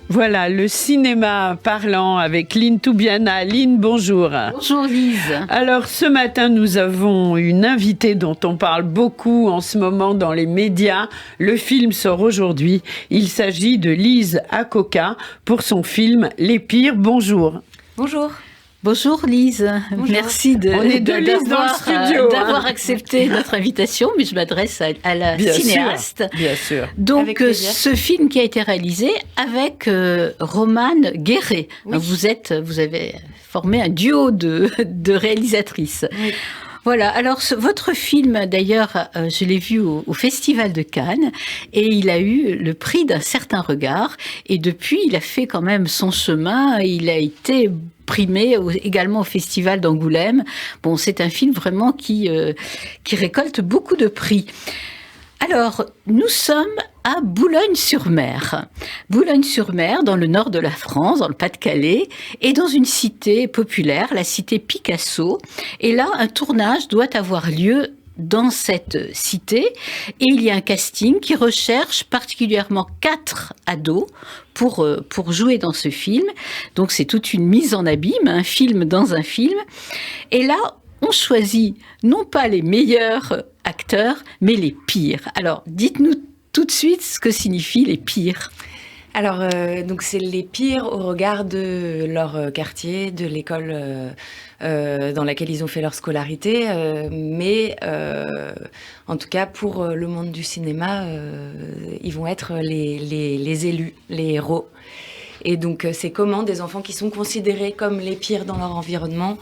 Voilà, le cinéma parlant avec Lynn Toubiana. Lynn, bonjour. Bonjour Lise. Alors ce matin, nous avons une invitée dont on parle beaucoup en ce moment dans les médias. Le film sort aujourd'hui. Il s'agit de Lise Akoka pour son film Les Pires. Bonjour. Bonjour. Bonjour Lise, Bonjour. Merci d'avoir accepté notre invitation, mais je m'adresse à la cinéaste. Bien sûr. Donc ce film qui a été réalisé avec Romane Guéret. Oui. Vous avez formé un duo de réalisatrices. Oui. Voilà, alors votre film, d'ailleurs, je l'ai vu au Festival de Cannes et il a eu le prix d'un certain regard et depuis, il a fait quand même son chemin, il a été primé également au Festival d'Angoulême. Bon, c'est un film vraiment qui récolte beaucoup de prix. Alors, nous sommes à Boulogne-sur-Mer. Boulogne-sur-Mer, dans le nord de la France, dans le Pas-de-Calais, et dans une cité populaire, la cité Picasso. Et là, un tournage doit avoir lieu dans cette cité. Et il y a un casting qui recherche particulièrement 4 ados pour jouer dans ce film. Donc, c'est toute une mise en abîme, un film dans un film. Et là, on choisit non pas les meilleurs acteurs, mais les pires. Alors, dites-nous tout de suite ce que signifient les pires. Alors, donc c'est les pires au regard de leur quartier, de l'école dans laquelle ils ont fait leur scolarité, mais en tout cas pour le monde du cinéma, ils vont être les élus, les héros. Et donc c'est comment des enfants qui sont considérés comme les pires dans leur environnement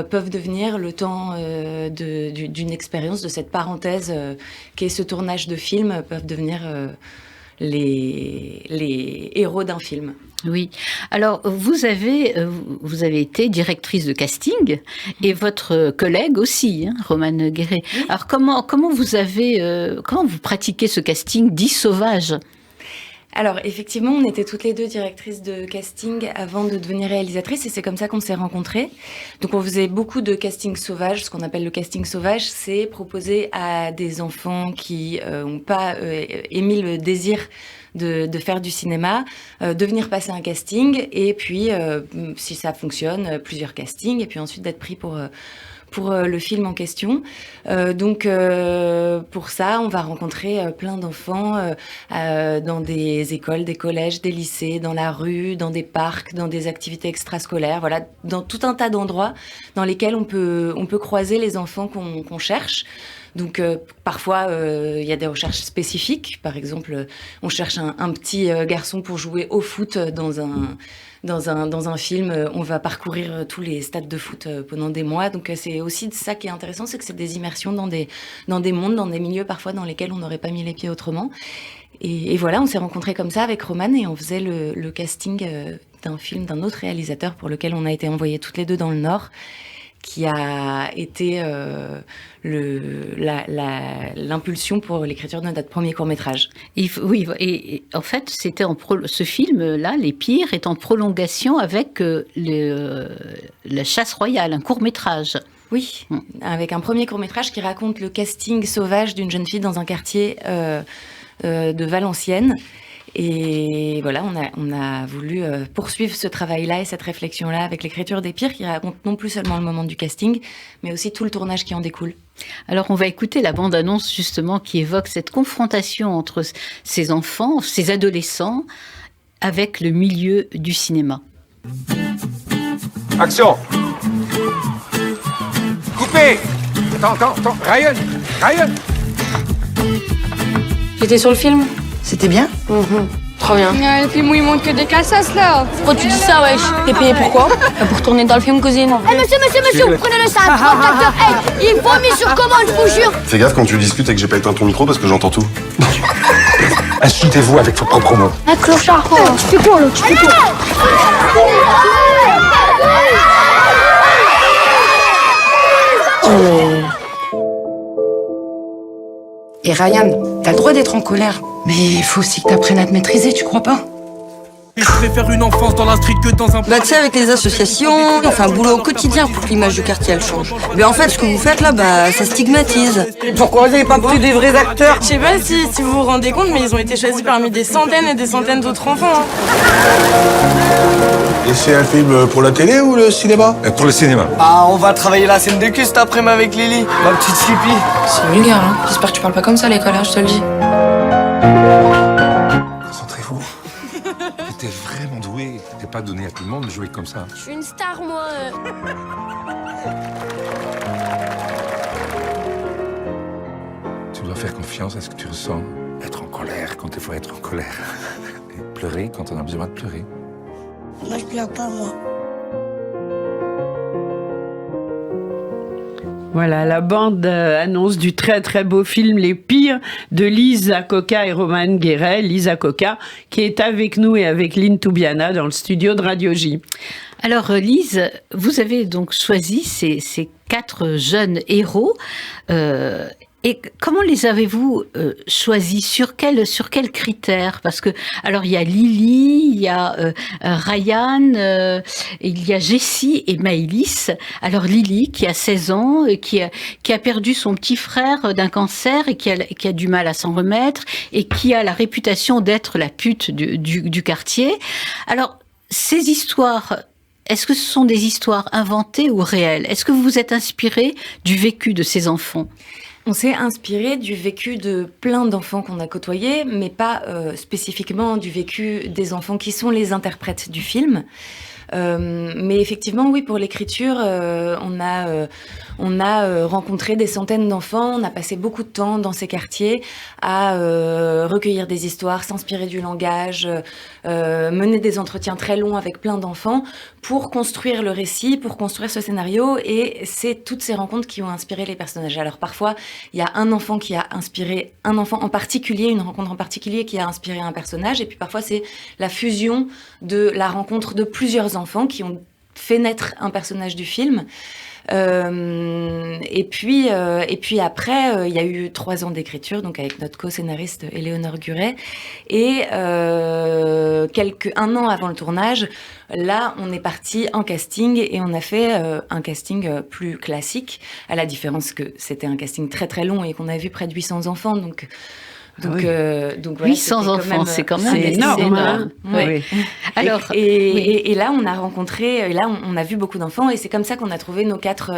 peuvent devenir, le temps d'une expérience, de cette parenthèse qu'est ce tournage de film, peuvent devenir les héros d'un film. Oui. Alors, vous avez été directrice de casting et votre collègue aussi, Romane Guéret. Oui. Alors, comment vous pratiquez ce casting dit sauvage ? Alors, effectivement, on était toutes les deux directrices de casting avant de devenir réalisatrices et c'est comme ça qu'on s'est rencontrées. Donc, on faisait beaucoup de casting sauvage. Ce qu'on appelle le casting sauvage, c'est proposer à des enfants qui n'ont pas émis le désir de faire du cinéma, de venir passer un casting et puis, si ça fonctionne, plusieurs castings et puis ensuite d'être pris pour le film en question. Donc, pour ça, on va rencontrer plein d'enfants dans des écoles, des collèges, des lycées, dans la rue, dans des parcs, dans des activités extrascolaires, voilà, dans tout un tas d'endroits dans lesquels on peut croiser les enfants qu'on cherche. Donc, parfois, il y a des recherches spécifiques. Par exemple, on cherche un petit garçon pour jouer au foot dans un film. On va parcourir tous les stades de foot pendant des mois. Donc, c'est aussi ça qui est intéressant, c'est que c'est des immersions dans des mondes, dans des milieux parfois dans lesquels on n'aurait pas mis les pieds autrement. Et voilà, on s'est rencontrés comme ça avec Romane et on faisait le casting d'un film d'un autre réalisateur pour lequel on a été envoyés toutes les deux dans le Nord, qui a été l'impulsion pour l'écriture de notre premier court-métrage. Oui, et en fait, ce film-là, Les Pires, est en prolongation avec La Chasse Royale, un court-métrage. Oui, avec un premier court-métrage qui raconte le casting sauvage d'une jeune fille dans un quartier de Valenciennes. Et voilà, on a voulu poursuivre ce travail-là et cette réflexion-là avec l'écriture des Pires qui raconte non plus seulement le moment du casting, mais aussi tout le tournage qui en découle. Alors, on va écouter la bande-annonce justement qui évoque cette confrontation entre ces enfants, ces adolescents, avec le milieu du cinéma. Action! Coupé! Attends, Ryan! J'étais sur le film. C'était bien? Trop bien. Le film où il montre que des casasses là. Pourquoi tu dis ça, wesh? T'es payé pourquoi? Pour tourner dans le film, cousine. Monsieur, prenez le sac. Il vomit sur commande, je vous jure. Fais gaffe quand tu discutes et que j'ai pas éteint ton micro parce que j'entends tout. Insultez-vous avec vos propres mots. Un clochard. Tu fais quoi là? Et Ryan, t'as le droit d'être en colère. Mais il faut aussi que t'apprennes à te maîtriser, tu crois pas? Et je préfère une enfance dans la street que dans un... Bah tu sais, avec les associations, on fait un boulot au quotidien pour que l'image du quartier elle change. Mais en fait, ce que vous faites là, bah ça stigmatise. Pourquoi vous n'avez pas pris des vrais acteurs? Je sais pas si vous vous rendez compte, mais ils ont été choisis parmi des centaines et des centaines d'autres enfants. Et c'est un film pour la télé ou le cinéma? Pour le cinéma. Ah, on va travailler la scène de cul cet après-midi avec Lily, ma petite Sleepy. C'est vulgaire, hein. J'espère que tu parles pas comme ça à l'école, hein, je te le dis. Concentrez-vous. T'es vraiment doué. T'es pas donné à tout le monde de jouer comme ça. Je suis une star, moi. Tu dois faire confiance à ce que tu ressens. Être en colère quand il faut être en colère. Et pleurer quand on a besoin de pleurer. Moi, je pleure pas, moi. Voilà, la bande annonce du très très beau film Les Pires de Lise Akoka et Roman Guéret. Lise Akoka qui est avec nous et avec Lynn Toubiana dans le studio de Radio J. Alors Lise, vous avez donc choisi ces 4 jeunes héros. Et comment les avez-vous choisis? Sur quels critères? Parce que, alors, il y a Lily, il y a Ryan, il y a Jessie et Maëlys. Alors, Lily, qui a 16 ans, qui a perdu son petit frère d'un cancer et qui a du mal à s'en remettre et qui a la réputation d'être la pute du quartier. Alors, ces histoires... Est-ce que ce sont des histoires inventées ou réelles? Est-ce que vous vous êtes inspiré du vécu de ces enfants? On s'est inspiré du vécu de plein d'enfants qu'on a côtoyés, mais pas spécifiquement du vécu des enfants qui sont les interprètes du film. Mais effectivement, oui, pour l'écriture, on a rencontré des centaines d'enfants, on a passé beaucoup de temps dans ces quartiers à recueillir des histoires, s'inspirer du langage, mener des entretiens très longs avec plein d'enfants pour construire le récit, pour construire ce scénario, et c'est toutes ces rencontres qui ont inspiré les personnages. Alors parfois, il y a un enfant qui a inspiré un enfant en particulier, une rencontre en particulier qui a inspiré un personnage, et puis parfois c'est la fusion de la rencontre de plusieurs enfants qui ont fait naître un personnage du film. Et puis après, il y a eu 3 ans d'écriture, donc avec notre co-scénariste Éléonore Guret, et un an avant le tournage, là, on est parti en casting et on a fait un casting plus classique, à la différence que c'était un casting très très long et qu'on a vu près de 800 enfants, donc voilà, 800 enfants, c'est quand même énorme. Hein. Oui. Alors, et là, on a rencontré, là, on a vu beaucoup d'enfants, et c'est comme ça qu'on a trouvé nos quatre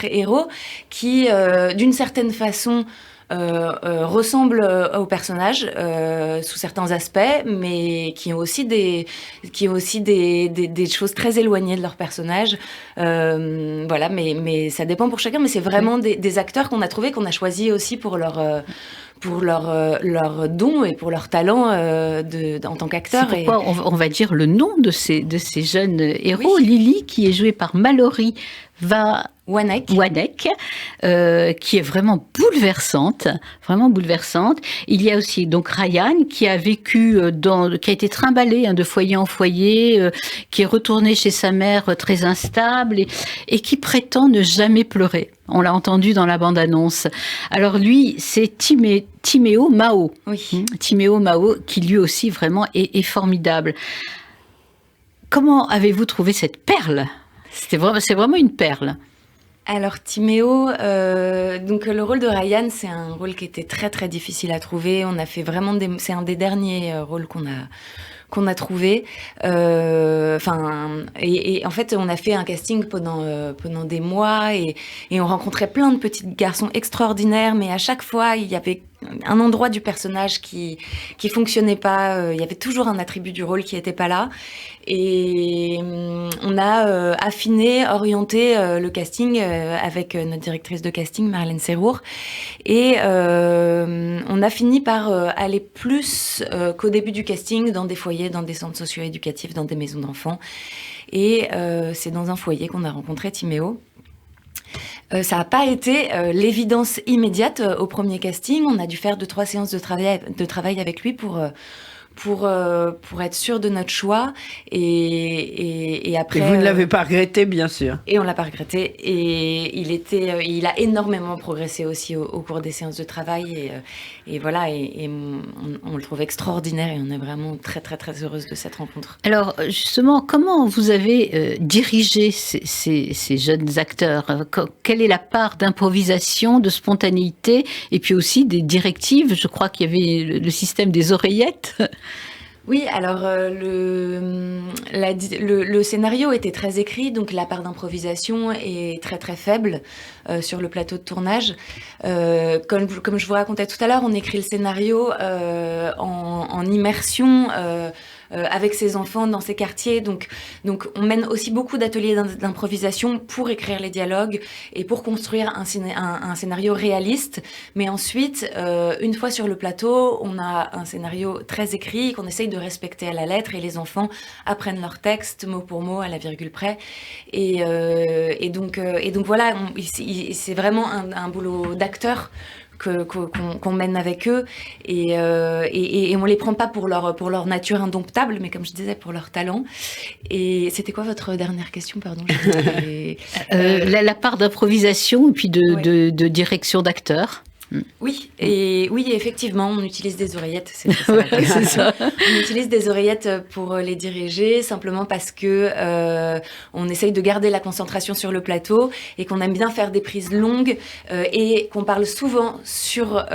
héros qui, d'une certaine façon, ressemblent aux personnages sous certains aspects, mais qui ont aussi des choses très éloignées de leurs personnages. Voilà, mais ça dépend pour chacun. Mais c'est vraiment des acteurs qu'on a trouvés, qu'on a choisis aussi pour leur don et pour leur talent en tant qu'acteur. C'est pourquoi on va dire le nom de ces jeunes héros. Oui. Lily, qui est jouée par Mallory Wanek, qui est vraiment bouleversante. Il y a aussi donc Ryan, qui a vécu qui a été trimballé de foyer en foyer, qui est retourné chez sa mère très instable et qui prétend ne jamais pleurer. On l'a entendu dans la bande-annonce. Alors lui, c'est Timéo Mao. Oui. Timéo Mao, qui lui aussi vraiment est formidable. Comment avez-vous trouvé cette perle? C'est vraiment une perle. Alors Timéo, donc le rôle de Ryan, c'est un rôle qui était très très difficile à trouver. On a fait vraiment c'est un des derniers rôles qu'on a trouvé. Et en fait, on a fait un casting pendant des mois et on rencontrait plein de petits garçons extraordinaires, mais à chaque fois, il y avait un endroit du personnage qui fonctionnait pas. Il y avait toujours un attribut du rôle qui était pas là. Et on a affiné, orienté le casting avec notre directrice de casting, Marlène Serrour. Et on a fini par aller plus qu'au début du casting dans des foyers, dans des centres socio-éducatifs, dans des maisons d'enfants. Et c'est dans un foyer qu'on a rencontré Timéo. Ça n'a pas été l'évidence immédiate au premier casting. On a dû faire 2-3 séances de travail avec lui pour pour être sûr de notre choix. Et après. Et vous ne l'avez pas regretté, bien sûr. Et on l'a pas regretté. Et il a énormément progressé aussi au cours des séances de travail. Et voilà. Et on le trouve extraordinaire. Et on est vraiment très, très, très heureuse de cette rencontre. Alors, justement, comment vous avez dirigé ces jeunes acteurs? Quelle est la part d'improvisation, de spontanéité, et puis aussi des directives? Je crois qu'il y avait le système des oreillettes. Oui, alors le scénario était très écrit, donc la part d'improvisation est très très faible sur le plateau de tournage. Comme je vous racontais tout à l'heure, on écrit le scénario en immersion avec ses enfants dans ces quartiers. Donc on mène aussi beaucoup d'ateliers d'improvisation pour écrire les dialogues et pour construire un scénario réaliste. Mais ensuite, une fois sur le plateau, on a un scénario très écrit qu'on essaye de respecter à la lettre et les enfants apprennent leur texte mot pour mot à la virgule près. Et donc voilà, c'est vraiment un boulot d'acteur qu'on mène avec eux et on les prend pas pour leur nature indomptable, mais comme je disais, pour leur talent. Et c'était quoi votre dernière question, pardon? La part d'improvisation et puis de direction d'acteurs. Oui, effectivement, on utilise des oreillettes. C'est ça. On utilise des oreillettes pour les diriger, simplement parce que on essaye de garder la concentration sur le plateau et qu'on aime bien faire des prises longues et qu'on parle souvent sur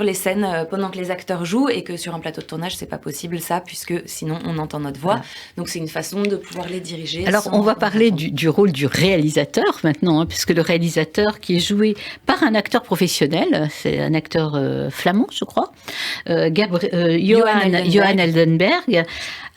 les scènes pendant que les acteurs jouent, et que sur un plateau de tournage, c'est pas possible ça, puisque sinon on entend notre voix. Donc c'est une façon de pouvoir les diriger. Alors on va parler du rôle du réalisateur maintenant, hein, puisque le réalisateur qui est joué par un acteur professionnel, c'est un acteur flamand, je crois, Johan Eldenberg.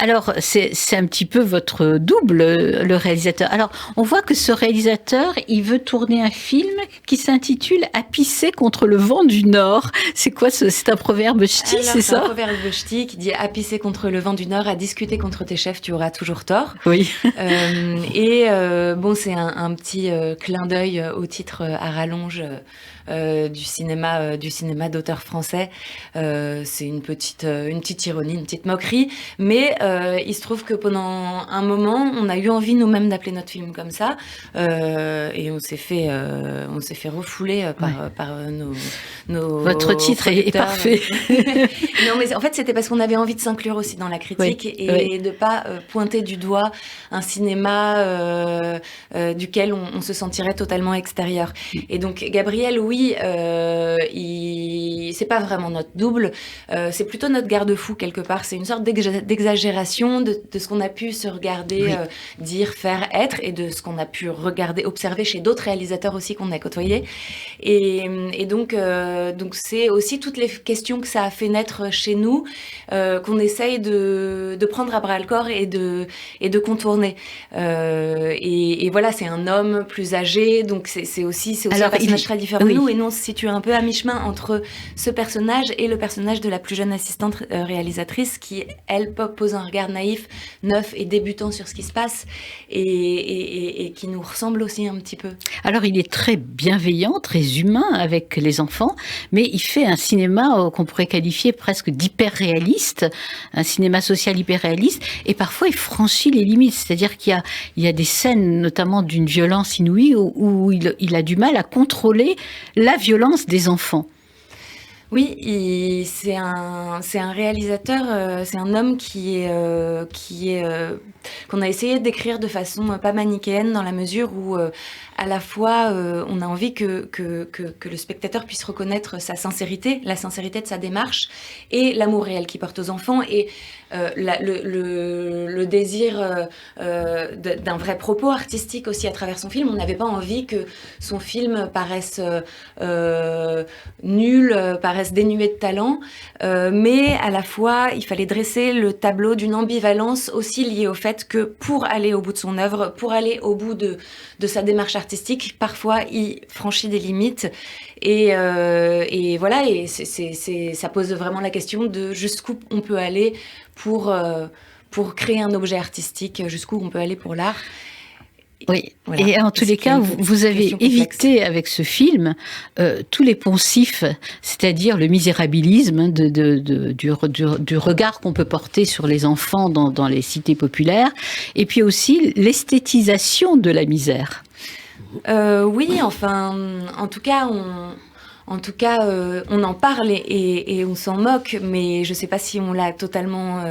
Alors, c'est un petit peu votre double, le réalisateur. Alors, on voit que ce réalisateur, il veut tourner un film qui s'intitule « À pisser contre le vent du Nord ». C'est quoi c'est un proverbe ch'ti, c'est ça? C'est un proverbe ch'ti qui dit « À pisser contre le vent du Nord, à discuter contre tes chefs, tu auras toujours tort ». Oui. Bon, c'est un petit clin d'œil au titre à rallonge du cinéma d'auteur français. C'est une petite ironie, une petite moquerie, mais il se trouve que pendant un moment, on a eu envie nous-mêmes d'appeler notre film comme ça, et on s'est fait refouler par nos Votre titre est parfait. Non, mais en fait, c'était parce qu'on avait envie de s'inclure aussi dans la critique et de pas pointer du doigt un cinéma duquel on se sentirait totalement extérieur. Et donc, Gabriel, oui, c'est pas vraiment notre double, c'est plutôt notre garde-fou quelque part. C'est une sorte d'exagération de ce qu'on a pu se regarder, dire, faire, être, et de ce qu'on a pu regarder, observer chez d'autres réalisateurs aussi qu'on a côtoyés. Et donc c'est aussi toutes les questions que ça a fait naître chez nous, qu'on essaye de prendre à bras-le-corps et de contourner. Et voilà, c'est un homme plus âgé, donc c'est aussi un personnage très différent de nous, et nous on se situe un peu à mi-chemin entre ce personnage et le personnage de la plus jeune assistante réalisatrice qui, elle, pose un regard naïf, neuf et débutant sur ce qui se passe, et qui nous ressemble aussi un petit peu. Alors il est très bienveillant, très humain avec les enfants, mais il fait un cinéma qu'on pourrait qualifier presque d'hyper-réaliste, un cinéma social hyper-réaliste, et parfois il franchit les limites, c'est-à-dire qu'il y a des scènes notamment d'une violence inouïe où il a du mal à contrôler la violence des enfants. Oui, c'est un réalisateur, c'est un homme qu'on a essayé d'écrire de façon pas manichéenne, dans la mesure où à la fois on a envie que le spectateur puisse reconnaître sa sincérité, la sincérité de sa démarche et l'amour réel qu'il porte aux enfants, et le désir d'un vrai propos artistique aussi à travers son film. On n'avait pas envie que son film paraisse nul, paraisse dénué de talent, mais à la fois il fallait dresser le tableau d'une ambivalence aussi liée au fait que pour aller au bout de son œuvre, pour aller au bout de sa démarche artistique, parfois il franchit des limites, et voilà, et ça pose vraiment la question de jusqu'où on peut aller pour créer un objet artistique, jusqu'où on peut aller pour l'art. Oui, voilà. Et en tous les cas, vous avez évité avec ce film tous les poncifs, c'est-à-dire le misérabilisme du regard qu'on peut porter sur les enfants dans les cités populaires, et puis aussi l'esthétisation de la misère. Oui, enfin, en tout cas, on en parle et on s'en moque, mais je ne sais pas si on l'a totalement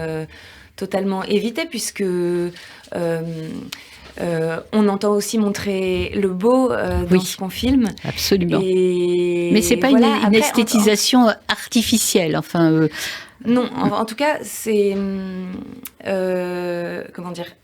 évité, puisque on entend aussi montrer le beau dans ce qu'on filme. Absolument. Mais c'est pas une esthétisation artificielle, enfin... Non, en tout cas, c'est... comment dire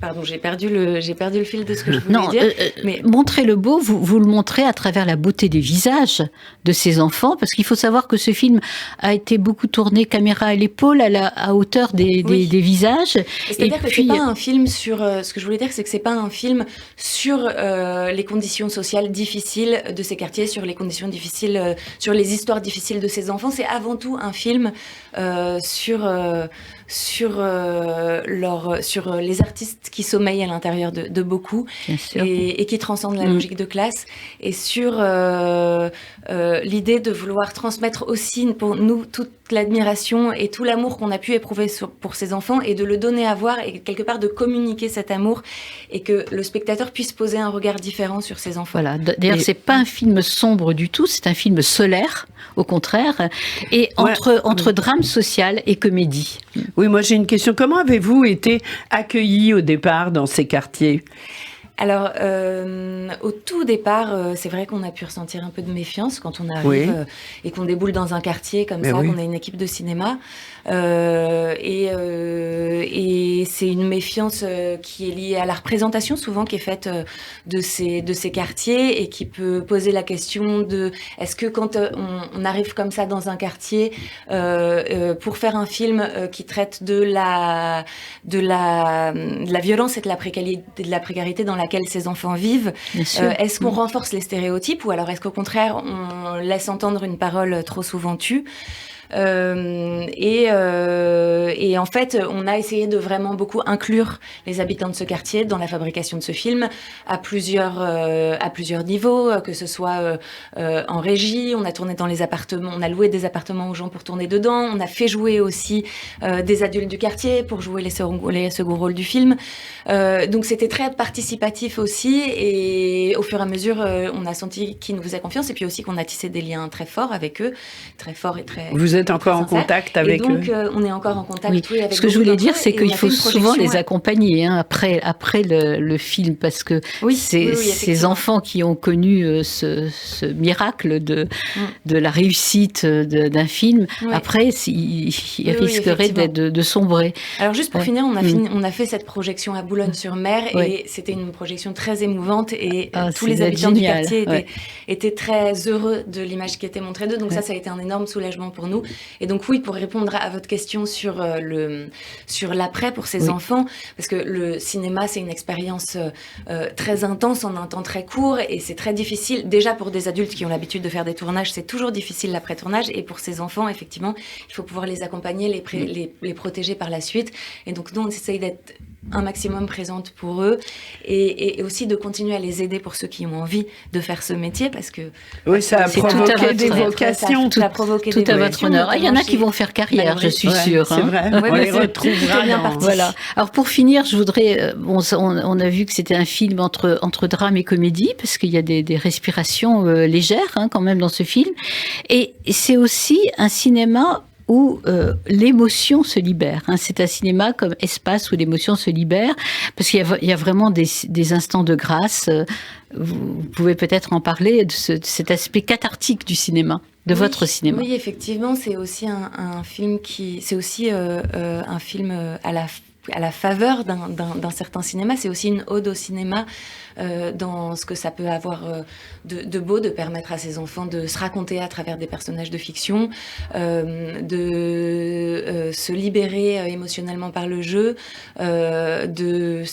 Pardon, j'ai perdu le fil de ce que je voulais dire. Mais montrer le beau, vous le montrez à travers la beauté des visages de ces enfants, parce qu'il faut savoir que ce film a été beaucoup tourné caméra à l'épaule, à hauteur des visages. C'est-à-dire que c'est pas un film sur... ce que je voulais dire, c'est que c'est pas un film sur les conditions sociales difficiles de ces quartiers, sur les conditions difficiles, sur les histoires difficiles de ces enfants. C'est avant tout un film sur les artistes qui sommeillent à l'intérieur de beaucoup et qui transcendent la logique de classe, et sur l'idée de vouloir transmettre aussi pour nous toute l'admiration et tout l'amour qu'on a pu éprouver pour ces enfants, et de le donner à voir et quelque part de communiquer cet amour, et que le spectateur puisse poser un regard différent sur ces enfants. Voilà. D'ailleurs, c'est pas un film sombre du tout, c'est un film solaire, au contraire, et entre drame social et comédie. Oui, moi j'ai une question. Comment avez-vous été accueillis au départ dans ces quartiers ? Alors, au tout départ, c'est vrai qu'on a pu ressentir un peu de méfiance quand on arrive et qu'on déboule dans un quartier comme qu'on a une équipe de cinéma. Et c'est une méfiance qui est liée à la représentation souvent qui est faite de ces quartiers, et qui peut poser la question de est-ce que quand on arrive comme ça dans un quartier pour faire un film qui traite de la violence et de la précarité dans laquelle ces enfants vivent, est-ce qu'on renforce les stéréotypes, ou alors est-ce qu'au contraire on laisse entendre une parole trop souvent tue? Et en fait, on a essayé de vraiment beaucoup inclure les habitants de ce quartier dans la fabrication de ce film à plusieurs niveaux, que ce soit en régie. On a tourné dans les appartements, on a loué des appartements aux gens pour tourner dedans. On a fait jouer aussi des adultes du quartier pour jouer les seconds rôles du film. Donc c'était très participatif aussi, et au fur et à mesure, on a senti qu'ils nous faisaient confiance, et puis aussi qu'on a tissé des liens très forts avec eux, très forts et très... Vous êtes encore en contact avec eux? Et donc, on est encore en contact avec Ce que je voulais dire, c'est qu'il faut souvent les accompagner après le film, parce que ces enfants qui ont connu ce miracle de la réussite d'un film, après, ils risqueraient de sombrer. Alors juste pour finir, on a fait cette projection à Boulogne-sur-Mer, et c'était une projection très émouvante, et tous les habitants du quartier étaient très heureux de l'image qui était montrée d'eux, donc ça a été un énorme soulagement pour nous. Et donc oui, pour répondre à votre question sur l'après pour ces enfants, parce que le cinéma, c'est une expérience très intense en un temps très court, et c'est très difficile, déjà pour des adultes qui ont l'habitude de faire des tournages, c'est toujours difficile l'après-tournage, et pour ces enfants, effectivement, il faut pouvoir les accompagner, les protéger par la suite, et donc nous, on essaye d'être un maximum présente pour eux, et aussi de continuer à les aider pour ceux qui ont envie de faire ce métier, parce que ça a provoqué des vocations, tout à votre honneur. Il y en a qui vont faire carrière, je suis sûre. C'est vrai. On les retrouvera bien partis. Voilà. Alors pour finir, je voudrais, on a vu que c'était un film entre drame et comédie, parce qu'il y a des respirations légères quand même dans ce film, et c'est aussi un cinéma où l'émotion se libère. C'est un cinéma comme espace où l'émotion se libère, parce qu'il y a vraiment des instants de grâce. Vous pouvez peut-être en parler de cet aspect cathartique du cinéma, de votre cinéma. Oui, effectivement, c'est aussi un film un film à la faveur d'un certain cinéma. C'est aussi une ode au cinéma, dans ce que ça peut avoir de beau, de permettre à ces enfants de se raconter à travers des personnages de fiction, de se libérer émotionnellement par le jeu, de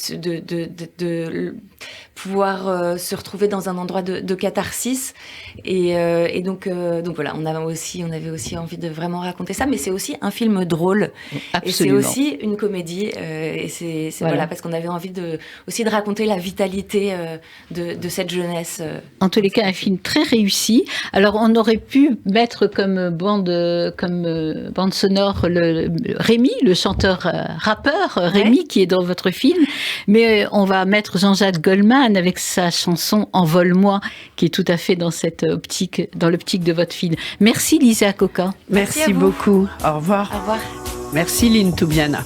pouvoir se retrouver dans un endroit de catharsis. Et donc voilà, on avait aussi envie de vraiment raconter ça, mais c'est aussi un film drôle. Absolument. Et c'est aussi une comédie. Et c'est voilà, parce qu'on avait envie aussi de raconter la vitalité de cette jeunesse. En tous les cas, un film très réussi. Alors, on aurait pu mettre comme bande sonore Rémi, le chanteur rappeur Rémi, qui est dans votre film, mais on va mettre Jean-Jacques Goldman avec sa chanson Envole-moi, qui est tout à fait dans l'optique de votre film. Merci Lisa Acoca. Merci beaucoup. Au revoir. Au revoir. Merci Lynn Toubiana.